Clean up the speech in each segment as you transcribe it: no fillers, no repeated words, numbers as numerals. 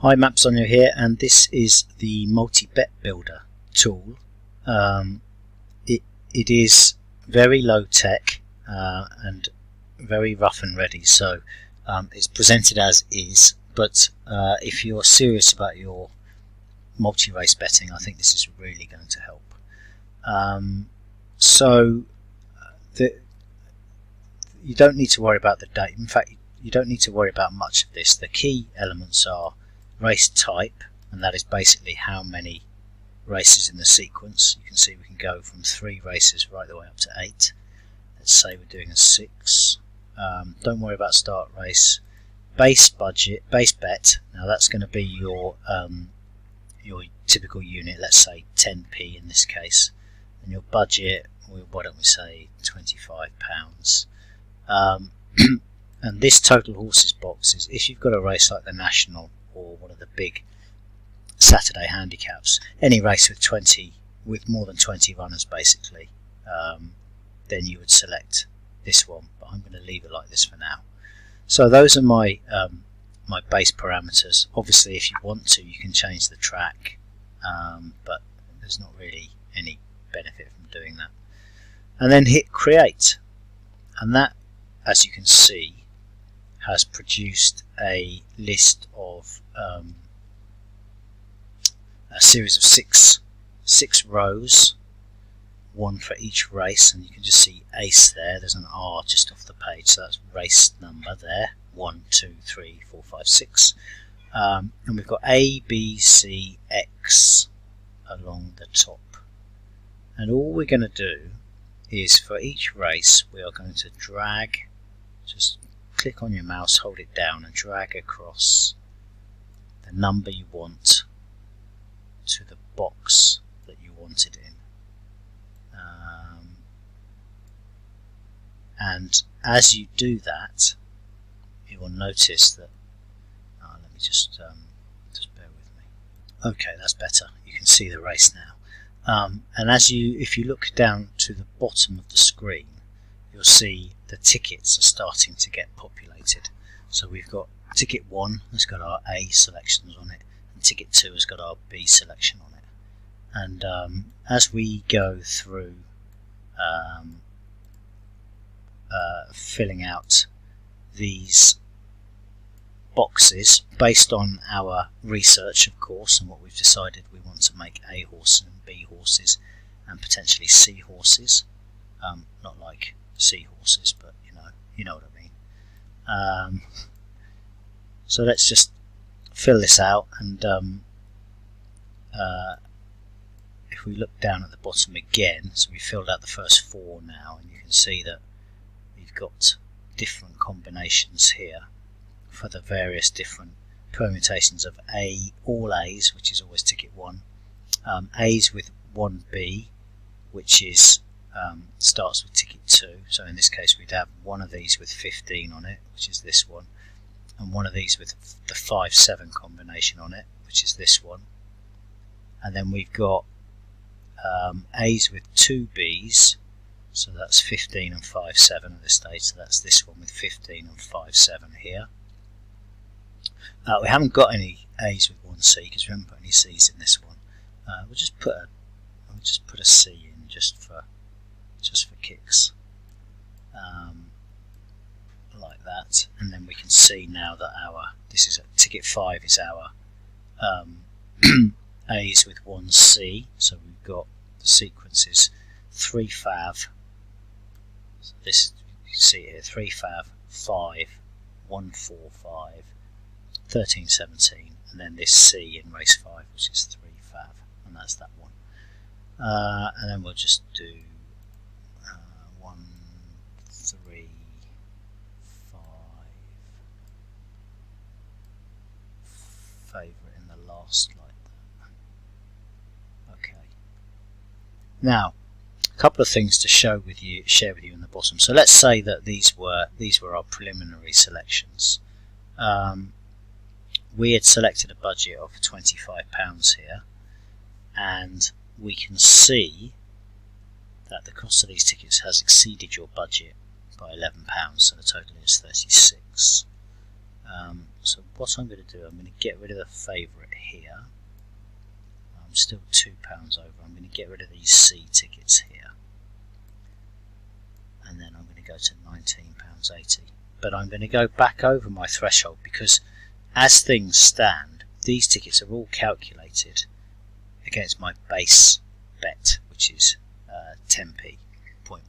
Hi, Mapsonio here, and this is the multi-bet builder tool. It is very low tech and very rough and ready, so it's presented as is, but if you're serious about your multi-race betting, I think this is really going to help. You don't need to worry about the date. In fact, you don't need to worry about much of this. The key elements are race type, and that is basically how many races in the sequence. You can see we can go from 3 races right the way up to 8. Let's say we're doing a 6. Don't worry about start race. Base budget, base bet. Now that's going to be your typical unit. Let's say 10p in this case, and your budget. Why don't we say £25? And this total horses box is if you've got a race like the National or one of the big Saturday handicaps, any race with more than 20 runners basically, then you would select this one, but I'm going to leave it like this for now. So those are my my base parameters. Obviously if you want to, you can change the track, but there's not really any benefit from doing that. And then hit create, and that, as you can see, has produced a list of a series of six rows, one for each race, and you can just see ace there. There's an R just off the page, so that's race number there, 1, 2, 3, 4, 5, 6. And we've got A, B, C, X along the top. And all we're going to do is for each race we are going to drag, just click on your mouse, hold it down and drag across the number you want to the box that you want it in. And as you do that, you will notice that, let me just bear with me. Okay, that's better. You can see the race now. And if you look down to the bottom of the screen, you'll see the tickets are starting to get populated. So we've got ticket 1 has got our A selections on it, and ticket 2 has got our B selection on it. And as we go through filling out these boxes based on our research, of course, and what we've decided, we want to make A horses and B horses and potentially C horses, not like sea horses, but you know what I mean. So let's just fill this out, and if we look down at the bottom again, so we filled out the first 4 now, and you can see that we've got different combinations here for the various different permutations of all A's, which is always ticket 1, A's with 1B, which is starts with ticket 2, so in this case we'd have one of these with 15 on it, which is this one, and one of these with the 5-7 combination on it, which is this one. And then we've got A's with 2 B's, so that's 15 and 5-7 at this stage, so that's this one with 15 and 5-7 here. We haven't got any A's with 1C because we haven't put any C's in this one. We'll just put a C in just for kicks, like that, and then we can see now that ticket 5 is our A's with 1C, so we've got the sequences 3 fav, so this you can see here 3 fav, 5, 1, 4, 5, 13, 17, and then this C in race 5, which is 3 fav, and that's that one. And then we'll just do 1, 3, 5, favourite in the last like that. Okay. Now, a couple of things to share with you in the bottom. So let's say that these were our preliminary selections. We had selected a budget of £25 here, and we can see that the cost of these tickets has exceeded your budget by £11, so the total is 36. So what I'm going to do, I'm going to get rid of the favourite here. I'm still £2 over. I'm going to get rid of these C tickets here, and then I'm going to go to £19.80. But I'm going to go back over my threshold because as things stand, these tickets are all calculated against my base bet, which is 10p, 0.1.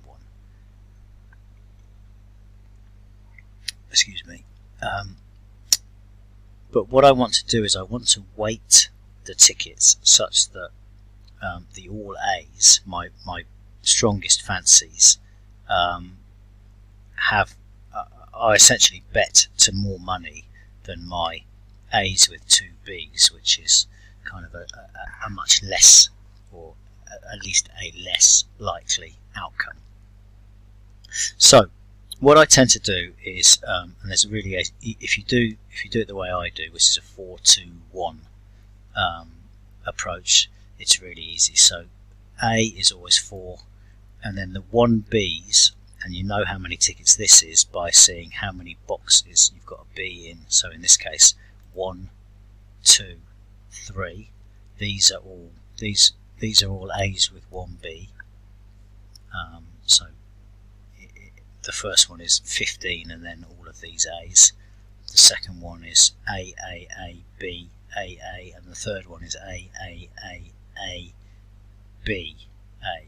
Excuse me. But what I want to do is I want to weight the tickets such that the all A's, my strongest fancies, are essentially bet to more money than my A's with 2 B's, which is kind of a much less, or at least a less likely outcome. So what I tend to do is, and there's really if you do it the way I do, which is a 4-2-1 approach, it's really easy. So A is always 4, and then the 1B's, and you know how many tickets this is by seeing how many boxes you've got a B in. So in this case, 1, 2, 3. These are all A's with 1B. So the first one is 15, and then all of these A's. The second one is A, B, A, and the third one is A, B, A.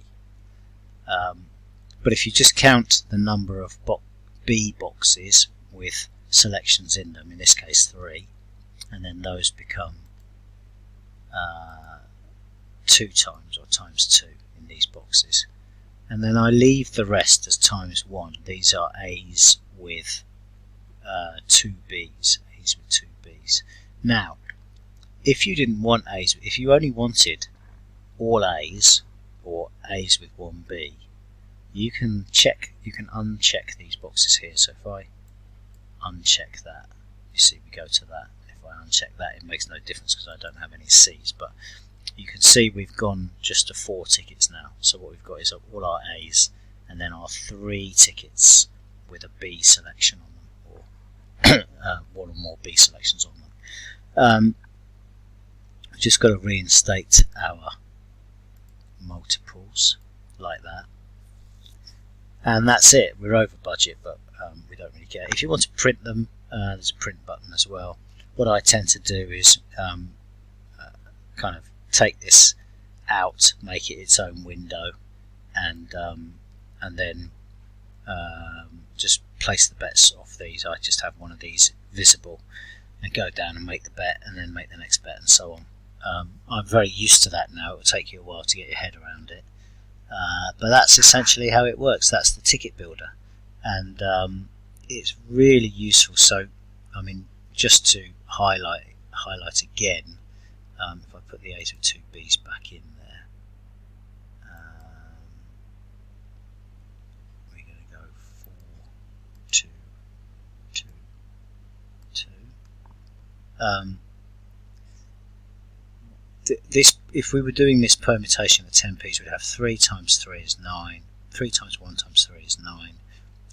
But if you just count the number of B boxes with selections in them, in this case 3, and then those become 2 times, or times 2 in these boxes. And then I leave the rest as times 1. These are A's with 2 B's. A's with 2 B's. Now, if you didn't want A's, if you only wanted all A's or A's with 1 B, you can uncheck these boxes here. So if I uncheck that, you see we go to that. If I uncheck that, it makes no difference because I don't have any C's, but you can see we've gone just to 4 tickets now. So what we've got is all our A's and then our 3 tickets with a B selection on them, or one or more B selections on them. We've just got to reinstate our multiples like that. And that's it. We're over budget, but we don't really care. If you want to print them, there's a print button as well. What I tend to do is kind of take this out, make it its own window, and then just place the bets off these. I just have one of these visible and go down and make the bet, and then make the next bet, and so on. I'm very used to that now. It will take you a while to get your head around it. But that's essentially how it works. That's the ticket builder, and it's really useful. So, I mean, just to highlight again, if I put the A's with 2 B's back in there, we're going to go 4, 2, 2, 2. If we were doing this permutation of 10p's, we'd have 3 times 3 is 9, 3 times 1 times 3 is 9,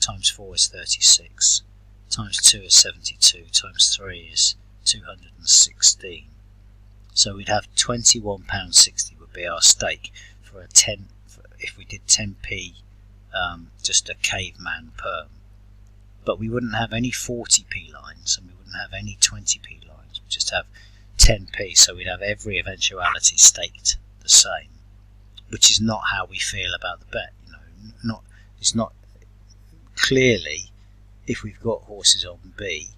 times 4 is 36, times 2 is 72, times 3 is 216. So we'd have £21.60 would be our stake for a 10. If we did 10p, just a caveman perm. But we wouldn't have any 40p lines, and we wouldn't have any 20p lines. We'd just have 10p, so we'd have every eventuality staked the same, which is not how we feel about the bet. You know, it's not clearly. If we've got horses on B,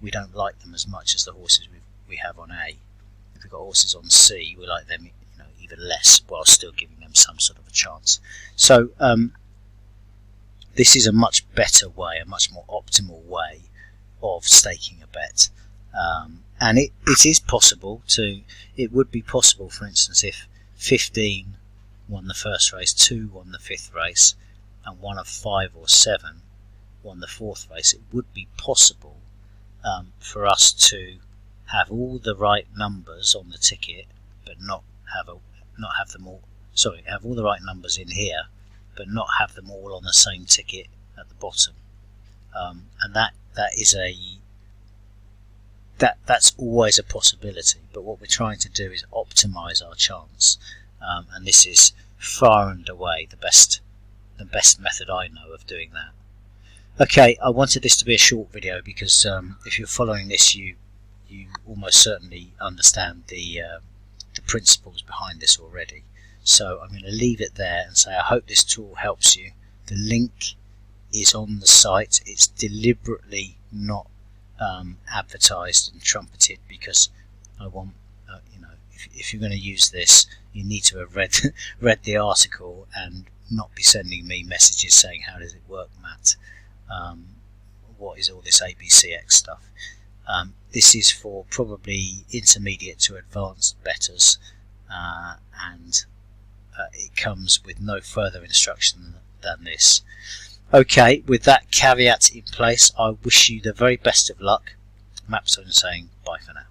we don't like them as much as the horses we have on A. If we've got horses on C, we like them, even less, while still giving them some sort of a chance. So this is a much better way, a much more optimal way of staking a bet. And it is possible to, it would be possible, for instance, if 15 won the first race, 2 won the 5th race, and 1 of 5 or 7 won the 4th race, it would be possible for us to have all the right numbers on the ticket, but not have them all. Sorry, have all the right numbers in here, but not have them all on the same ticket at the bottom. And that is that's always a possibility, but what we're trying to do is optimize our chance, and this is far and away the best method I know of doing that. Okay, I wanted this to be a short video because if you're following this, you almost certainly understand the principles behind this already. So I'm going to leave it there and say I hope this tool helps you. The link is on the site. It's deliberately not advertised and trumpeted because I want, if you're going to use this, you need to have read the article and not be sending me messages saying how does it work, Matt. What is all this ABCX stuff? This is for probably intermediate to advanced bettors, and it comes with no further instruction than this. Okay, with that caveat in place, I wish you the very best of luck. Mapstone saying bye for now.